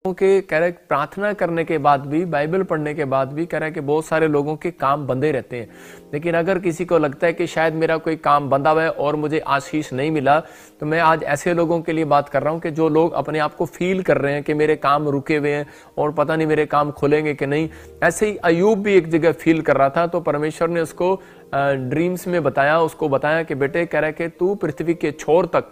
के कह रहे प्रार्थना करने के बाद भी, बाइबल पढ़ने के बाद भी कह रहा है कि बहुत सारे लोगों के काम बंधे रहते हैं। लेकिन अगर किसी को लगता है कि शायद मेरा कोई काम बंधा हुआ है और मुझे आशीष नहीं मिला, तो मैं आज ऐसे लोगों के लिए बात कर रहा हूं कि जो लोग अपने आप को फील कर रहे हैं कि मेरे काम रुके हुए हैं और पता नहीं मेरे काम खुलेंगे कि नहीं। ऐसे ही अयूब भी एक जगह फील कर रहा था, तो परमेश्वर ने उसको ड्रीम्स में बताया, उसको बताया कि बेटे कह रहा है कि तू पृथ्वी के छोर तक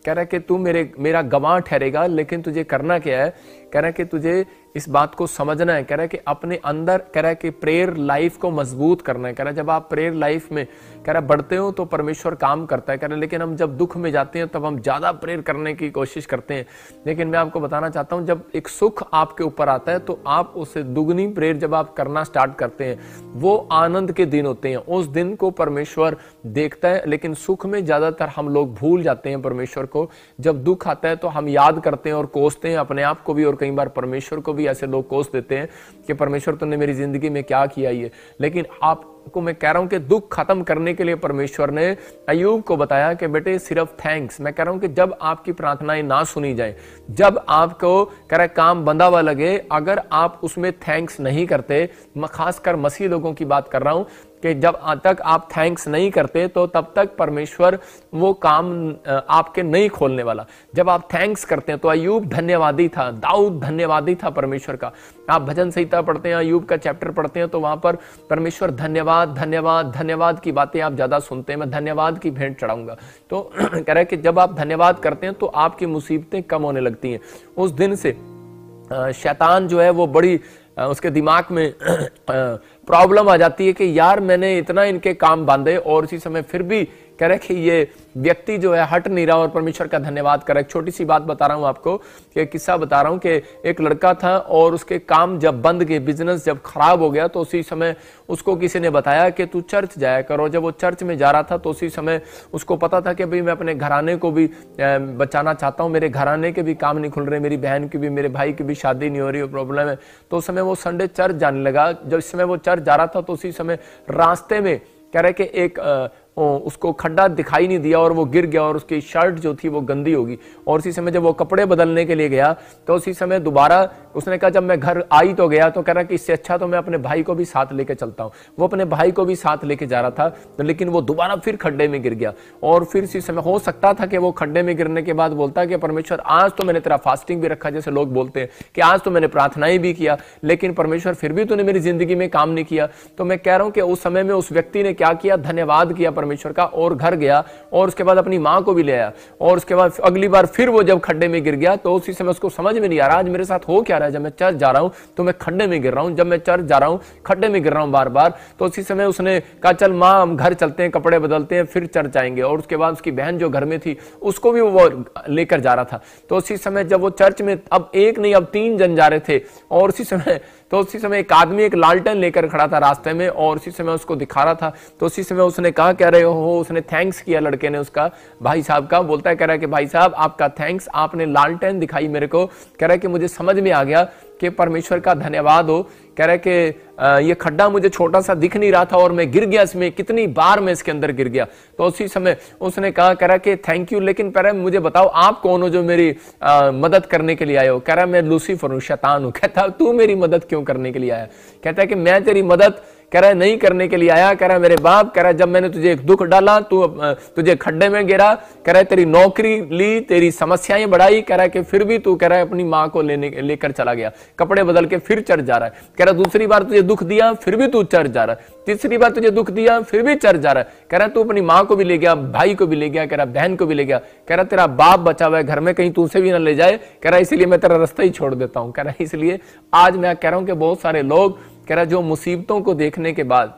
कह रहा है कि तू मेरा गवाह ठहरेगा, लेकिन तुझे करना क्या है, कह रहा है कि तुझे इस बात को समझना है। कह रहा है कि अपने अंदर कह रहा है कि प्रेयर लाइफ को मजबूत करना है। कह रहा है जब आप प्रेयर लाइफ में कह रहा है बढ़ते हो तो परमेश्वर काम करता है। कह रहा है लेकिन हम जब दुख में जाते हैं तब हम ज्यादा प्रेयर करने की कोशिश करते हैं। लेकिन मैं आपको बताना चाहता हूं, जब एक सुख आपके ऊपर आता है तो आप उससे दुगनी प्रेयर जब आप करना स्टार्ट करते हैं, वो आनंद के दिन होते हैं। उस दिन को परमेश्वर देखता है, लेकिन सुख में ज्यादातर हम लोग भूल जाते हैं परमेश्वर को। जब दुख आता है तो हम याद करते हैं और कोसते हैं अपने आप को भी, और कई बार परमेश्वर को भी ऐसे लोग कोस देते हैं कि परमेश्वर तुमने मेरी जिंदगी में क्या किया ये। लेकिन आपको मैं कह रहा हूं कि दुख खत्म करने के लिए परमेश्वर ने अय्यूब को बताया कि बेटे सिर्फ थैंक्स। मैं कह रहा हूं कि जब आपकी प्रार्थनाएं ना सुनी जाए, जब आपको कह रहा काम बंधा हुआ लगे, अगर आप उसमें थैंक्स नहीं करते, खासकर मसीह लोगों की बात कर रहा हूं कि जब तक आप थैंक्स नहीं करते तो तब तक परमेश्वर वो काम आपके नहीं खोलने वाला। जब आप थैंक्स करते हैं तो अय्यूब धन्यवादी था, दाऊद धन्यवादी था परमेश्वर का। आप भजन संहिता पढ़ते हैं, अय्यूब का चैप्टर पढ़ते हैं, तो वहां पर परमेश्वर धन्यवाद धन्यवाद धन्यवाद की बातें आप ज्यादा सुनते हैं। मैं धन्यवाद की भेंट चढ़ाऊंगा। तो कह रहा है कि जब आप धन्यवाद करते हैं तो आपकी मुसीबतें कम होने लगती हैं। उस दिन से शैतान जो है वो बड़ी उसके दिमाग में प्रॉब्लम आ जाती है कि यार मैंने इतना इनके काम बांधे और इसी समय फिर भी कह रहे कि ये व्यक्ति जो है हट नहीं रहा और परमेश्वर का धन्यवाद कर रहा है। एक छोटी सी बात बता रहा हूं आपको, कि किस्सा बता रहा हूं कि एक लड़का था और उसके काम जब बंद गए, बिजनेस जब खराब हो गया, तो उसी समय उसको किसी ने बताया कि तू चर्च जाया करो। जब वो चर्च में जा रहा था तो उसी समय उसको पता था कि भाई मैं अपने घराने को भी बचाना चाहता हूँ, मेरे घराने के भी काम नहीं खुल रहे, मेरी बहन की भी, मेरे भाई की भी शादी नहीं हो रही, प्रॉब्लम है। तो उस समय वो संडे चर्च जाने लगा। जब इस समय वो चर्च जा रहा था तो उसी समय रास्ते में कह रहे कि एक उसको खड्डा दिखाई नहीं दिया और वो गिर गया और उसकी शर्ट जो थी वो गंदी होगी। और उसी समय जब वो कपड़े बदलने के लिए गया तो उसी समय दोबारा उसने कहा जब मैं घर आई तो गया, तो कह रहा कि इससे अच्छा तो मैं अपने भाई को भी साथ लेके चलता हूँ। वो अपने भाई को भी साथ लेके जा रहा था, तो लेकिन वो दोबारा फिर खड्डे में गिर गया। और फिर इसी समय हो सकता था कि वो खड्डे में गिरने के बाद बोलता कि परमेश्वर आज तो मैंने तेरा फास्टिंग भी रखा, जैसे लोग बोलते हैं कि आज तो मैंने प्रार्थनाएं भी किया, लेकिन परमेश्वर फिर भी तूने मेरी जिंदगी में काम नहीं किया। तो मैं कह रहा हूं कि उस समय में उस व्यक्ति ने क्या किया, धन्यवाद किया परमेश्वर का, और घर गया और उसके बाद अपनी मां को भी ले आया। और उसके बाद अगली बार फिर वो जब खड्डे में गिर गया तो उसी समय उसको समझ में नहीं आ रहा आज मेरे साथ हो क्या रहा है। जब मैं चर्च जा रहा हूं तो मैं खड्डे में गिर रहा हूं, जब मैं चर्च जा रहा हूं खड्डे में गिर रहा हूं बार बार। तो उसी समय उसने कहा चल मां हम घर चलते हैं, कपड़े बदलते हैं, फिर चर्च आएंगे। और उसके बाद उसकी बहन जो घर में थी उसको भी वो लेकर जा रहा था। तो उसी समय जब वो चर्च में अब एक नहीं अब 3 जन जा रहे थे, और उसी समय एक आदमी एक लालटेन लेकर खड़ा था रास्ते में और उसी समय उसको दिखा रहा था। तो उसी समय उसने कहा कह रहे हो, उसने थैंक्स किया लड़के ने उसका, भाई साहब का। बोलता है कह रहा है कि भाई साहब आपका थैंक्स, आपने लालटेन दिखाई मेरे को। कह रहा है कि मुझे समझ में आ गया कि परमेश्वर का धन्यवाद हो। कह रहा है कि ये खड्डा मुझे छोटा सा दिख नहीं रहा था और मैं गिर गया इसमें, कितनी बार मैं इसके अंदर गिर गया। तो उसी समय उसने कहा कह रहा कि थैंक यू, लेकिन कह रहा मुझे बताओ आप कौन हो जो मेरी मदद करने के लिए आए हो। कह रहा मैं लूसीफर हूं, शैतान हूं। कहता तू मेरी मदद क्यों करने के लिए आया। कहता है कि मैं तेरी मदद कह रहा है नहीं करने के लिए आया। कह रहा है मेरे बाप, कह रहा है जब मैंने तुझे एक दुख डाला, तुझे खड्डे में गिरा, कह रहा है तेरी नौकरी ली, तेरी समस्याएं बढ़ाई, कह रहा है कि फिर भी तू कह रहा है अपनी मां को लेकर चला गया, कपड़े बदल के फिर चर्च जा रहा है। कह रहा दूसरी बार तुझे दुख दिया फिर भी तू चर्च जा रहा है, तीसरी बार तुझे दुख दिया फिर भी चर्च जा रहा है। कह रहा तू अपनी मां को भी ले गया, भाई को भी ले गया, कह रहा बहन को भी ले गया। कह रहा तेरा बाप बचा हुआ है घर में, कहीं तुझसे भी ना ले जाए। कह रहा इसलिए मैं तेरा रास्ता ही छोड़ देता हूं। कह रहा इसलिए आज मैं कह रहा हूं कि बहुत सारे लोग कह रहा जो मुसीबतों को देखने के बाद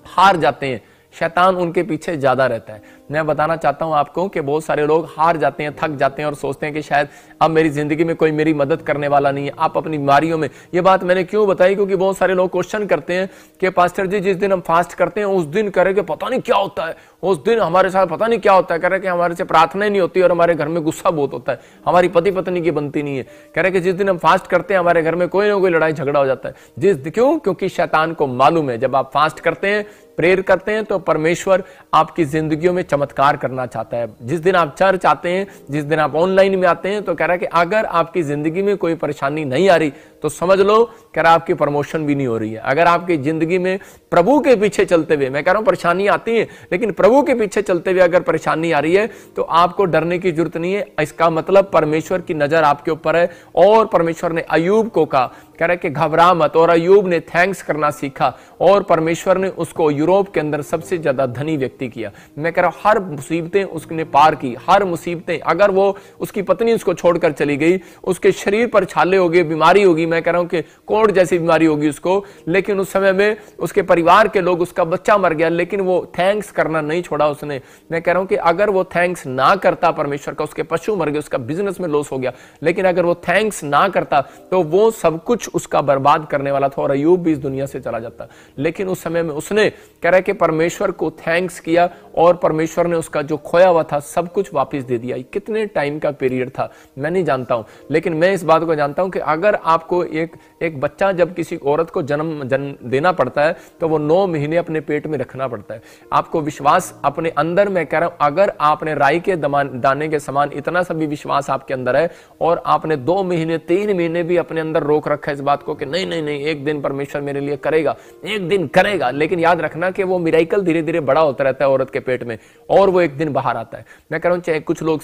हार जाते हैं, शैतान उनके पीछे ज्यादा रहता है। मैं बताना चाहता हूं आपको कि बहुत सारे लोग हार जाते हैं, थक जाते हैं और सोचते हैं कि शायद अब मेरी जिंदगी में कोई मेरी मदद करने वाला नहीं है। आप अपनी बीमारियों में, ये बात मैंने क्यों बताई, क्योंकि बहुत सारे लोग क्वेश्चन करते हैं कि पास्टर जी जिस दिन हम फास्ट करते हैं उस दिन करें कि पता नहीं क्या होता है, उस दिन हमारे साथ पता नहीं क्या होता है। कह रहे कि हमारे से प्रार्थना नहीं होती और हमारे घर में गुस्सा बहुत होता है, हमारी पति पत्नी की बनती नहीं है। कह रहे कि जिस दिन हम फास्ट करते हैं हमारे घर में कोई ना कोई लड़ाई झगड़ा हो जाता है। क्यों? क्योंकि शैतान को मालूम है जब आप फास्ट करते हैं प्रेयर करते हैं तो परमेश्वर आपकी जिंदगियों में चमत्कार करना चाहता है। जिस दिन आप चर्च आते हैं, जिस दिन आप ऑनलाइन में आते हैं, तो कह रहा है कि अगर आपकी जिंदगी में कोई परेशानी नहीं आ रही तो समझ लो कह रहा आपकी प्रमोशन भी नहीं हो रही है। अगर आपकी जिंदगी में प्रभु के पीछे चलते हुए, मैं कह रहा हूं परेशानी आती है, लेकिन प्रभु के पीछे चलते हुए अगर परेशानी आ रही है तो आपको डरने की जरूरत नहीं है। इसका मतलब परमेश्वर की नजर आपके ऊपर है। और परमेश्वर ने अय्यूब को कहा, कह रहे कि घबरा मत, और अय्यूब ने थैंक्स करना सीखा और परमेश्वर ने उसको यूरोप के अंदर सबसे ज्यादा धनी व्यक्ति किया। मैं कह रहा हूं हर मुसीबतें उसने पार की, हर मुसीबतें, अगर वो उसकी पत्नी उसको छोड़कर चली गई, उसके शरीर पर छाले हो गए, बीमारी होगी, मैं कह रहा हूं कि कोढ़ जैसी बीमारी होगी उसको, लेकिन उस समय में उसके परिवार के लोग, उसका बच्चा मर गया, लेकिन वो थैंक्स करना नहीं छोड़ा उसने। मैं कह रहा हूं कि अगर वो थैंक्स ना करता परमेश्वर का, उसके पशु मर गए, उसका बिजनेस में लॉस हो गया, लेकिन अगर वो थैंक्स ना करता तो वो सब कुछ उसका बर्बाद करने वाला था और अय्यूब भी इस दुनिया से चला जाता। लेकिन उस समय में उसने कह रहा है कि परमेश्वर को थैंक्स किया और परमेश्वर ने उसका जो खोया हुआ था सब कुछ वापस दे दिया। कितने टाइम का पीरियड था मैं नहीं जानता हूं, लेकिन मैं इस बात को जानता हूं कि अगर आपको एक बच्चा, जब किसी औरत को जन्म देना पड़ता है तो वो 9 महीने अपने पेट में रखना पड़ता है। आपको विश्वास अपने अंदर, मैं कह रहा हूं अगर आपने राई के दाने के समान इतना सा भी विश्वास आपके अंदर है और आपने 2 महीने 3 महीने भी अपने अंदर रोक रखा है इस बात को कि नहीं नहीं नहीं, एक दिन परमेश्वर मेरे लिए करेगा, एक दिन करेगा, लेकिन याद रखना कि वो मिरेकल धीरे धीरे बड़ा होता रहता है औरत के पेट में और वो एक दिन बाहर आता है। मैं कह रहा हूं चाहे कुछ लोग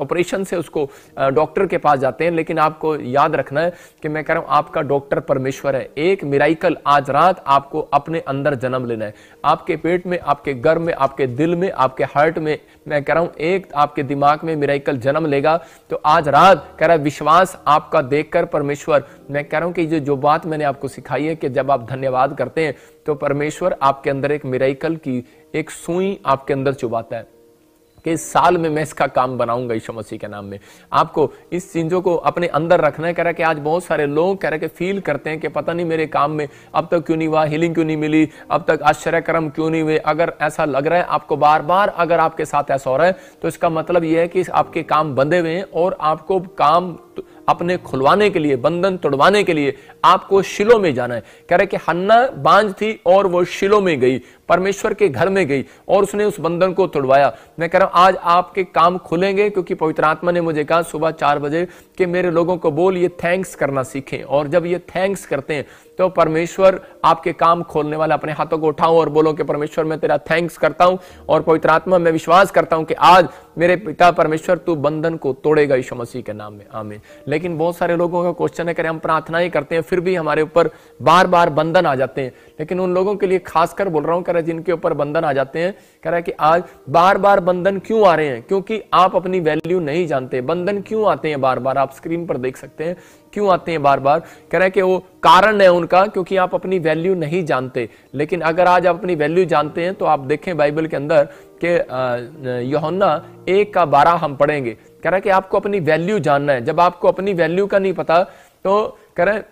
ऑपरेशन से उसको डॉक्टर के पास जाते हैं, लेकिन आपको याद रखना है कि मैं कह रहा हूं आपका डॉक्टर परमेश्वर है। एक मिरेकल आज रात आपको अपने अंदर जन्म लेना है, आपके पेट में, आपके गर्भ में, आपके दिल में, आपके हार्ट में, मैं कह रहा हूं एक आपके दिमाग में मिरेकल जन्म लेगा। तो आज रात कह रहा है विश्वास आपका देखकर परमेश्वर, मैं कह रहा हूं कि जो बात मैंने आपको सिखाई है कि जब आप धन्यवाद करते हैं तो परमेश्वर आपके अंदर एक मिरेकल की एक सुई आपके अंदर चुभाता है कि इस साल में मैं इसका काम बनाऊंगा यीशु मसीह के नाम में। आपको इस चीजों को अपने अंदर रखना है। कह रहा है कि आज बहुत सारे लोग कह रहे हैं कि फील करते हैं कि पता नहीं मेरे काम में अब तक क्यों नहीं हुआ, हीलिंग क्यों नहीं मिली, अब तक आश्चर्यक्रम क्यों नहीं हुए। अगर ऐसा लग रहा है आपको बार बार, अगर आपके साथ ऐसा हो रहा है तो इसका मतलब यह है कि आपके काम बंधे हुए हैं और आपको काम अपने खुलवाने के लिए, बंधन तोड़वाने के लिए आपको शिलो में जाना है। कह रहे कि हन्ना बांझ थी और वो शिलो में गई, परमेश्वर के घर में गई और उसने उस बंधन को तोड़वाया। मैं कह रहा हूं आज आपके काम खुलेंगे क्योंकि पवित्र आत्मा ने मुझे कहा सुबह 4 बजे कि मेरे लोगों को बोल ये थैंक्स करना सीखें, और जब ये थैंक्स करते हैं तो परमेश्वर आपके काम खोलने वाला। अपने हाथों को उठाओ और बोलो कि परमेश्वर मैं तेरा थैंक्स करता हूं और पवित्र आत्मा मैं विश्वास करता हूं कि आज मेरे पिता परमेश्वर तू बंधन को तोड़ेगा यीशु मसीह के नाम में, आमीन। लेकिन बहुत सारे लोगों का क्वेश्चन है कि हम प्रार्थना ही करते हैं फिर भी हमारे ऊपर बार बार बंधन आ जाते हैं। लेकिन उन लोगों के लिए खासकर बोल रहा हूं, कह रहा है जिनके ऊपर बंधन आ जाते हैं, कह रहा है कि आज बार बार बंधन क्यों आ रहे हैं, क्योंकि आप अपनी वैल्यू नहीं जानते। बंधन क्यों आते हैं बार बार, आप स्क्रीन पर देख सकते हैं क्यों आते हैं बार बार। कह रहा है कि वो कारण है उनका क्योंकि आप अपनी वैल्यू नहीं जानते। लेकिन अगर आज आप अपनी वैल्यू जानते हैं तो आप देखें बाइबल के अंदर कि यूहन्ना 1:12 हम पढ़ेंगे। कह रहा है कि आपको अपनी वैल्यू जानना है। जब आपको अपनी वैल्यू का नहीं पता तो कह रहा है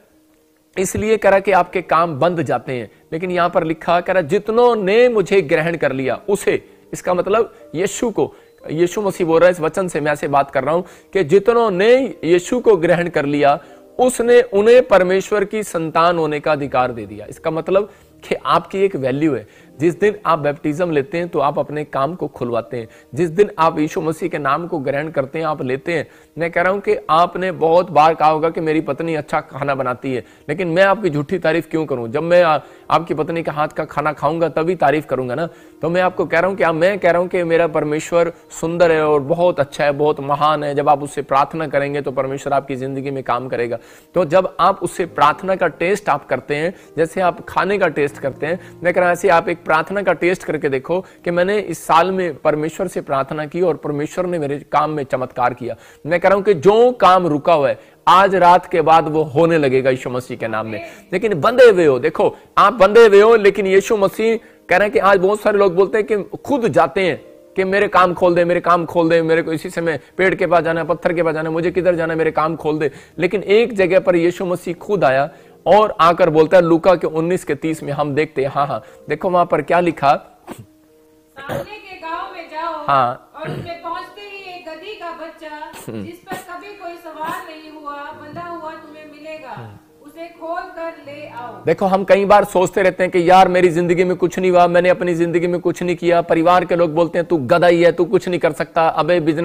इसलिए कह रहा कि आपके काम बंद जाते हैं। लेकिन यहां पर लिखा, कह रहा जितनों ने मुझे ग्रहण कर लिया उसे, इसका मतलब यीशु को, यीशु मसीह बोल रहा है इस वचन से, मैं ऐसे बात कर रहा हूं कि जितनों ने यीशु को ग्रहण कर लिया उसने उन्हें परमेश्वर की संतान होने का अधिकार दे दिया। इसका मतलब कि आपकी एक वैल्यू है। जिस दिन आप बैप्टिज्म लेते हैं तो आप अपने काम को खुलवाते हैं। जिस दिन आप यीशु मसीह के नाम को ग्रहण करते हैं, आप लेते हैं। मैं कह रहा हूं कि आपने बहुत बार कहा होगा कि मेरी पत्नी अच्छा खाना बनाती है, लेकिन मैं आपकी झूठी तारीफ क्यों करूं? जब मैं आपकी पत्नी के हाथ का खाना खाऊंगा तभी तारीफ करूंगा ना। तो मैं आपको कह रहा हूं कि मैं कह रहा हूं कि मेरा परमेश्वर सुंदर है और बहुत अच्छा है, बहुत महान है। जब आप उससे प्रार्थना करेंगे तो परमेश्वर आपकी जिंदगी में काम करेगा। तो जब आप उससे प्रार्थना का टेस्ट आप करते हैं, जैसे आप खाने का टेस्ट करते हैं, मैं कह रहा हूं ऐसे आप एक प्रार्थना का टेस्ट करके देखो कि मैंने इस साल में परमेश्वर से प्रार्थना की और परमेश्वर ने मेरे काम में चमत्कार किया। मैं कह रहा हूं कि जो काम रुका हुआ है आज रात के बाद वो होने लगेगा यीशु मसीह के नाम में। लेकिन बंधे हुए हो, देखो आप बंधे हुए हो, लेकिन यीशु मसीह कह रहे हैं कि आज बहुत सारे लोग बोलते हैं कि खुद जाते हैं कि मेरे काम खोल दे, मेरे काम खोल दे, मेरे को इसी समय पेड़ के पास जाना है, पत्थर के पास जाना है, मुझे किधर जाना है, मेरे काम खोल दे। लेकिन एक जगह पर यीशु मसीह खुद आया और आकर बोलता है, लूका के 19:30 में हम देखते हैं। हाँ, देखो वहां पर क्या लिखा, सामने के गांव में जाओ, हाँ, और उसमें पहुंचते ही एक गधी का बच्चा जिस पर कभी कोई सवार नहीं हुआ, बंधा हुआ तुम्हें मिलेगा, उसे खोल कर ले आओ। देखो, हम कई बार सोचते रहते हैं कि यार मेरी जिंदगी में कुछ नहीं हुआ, मैंने अपनी जिंदगी में कुछ नहीं किया। परिवार के लोग बोलते हैं तू गधा ही है, तू कुछ नहीं कर सकता, अबे बिजनेस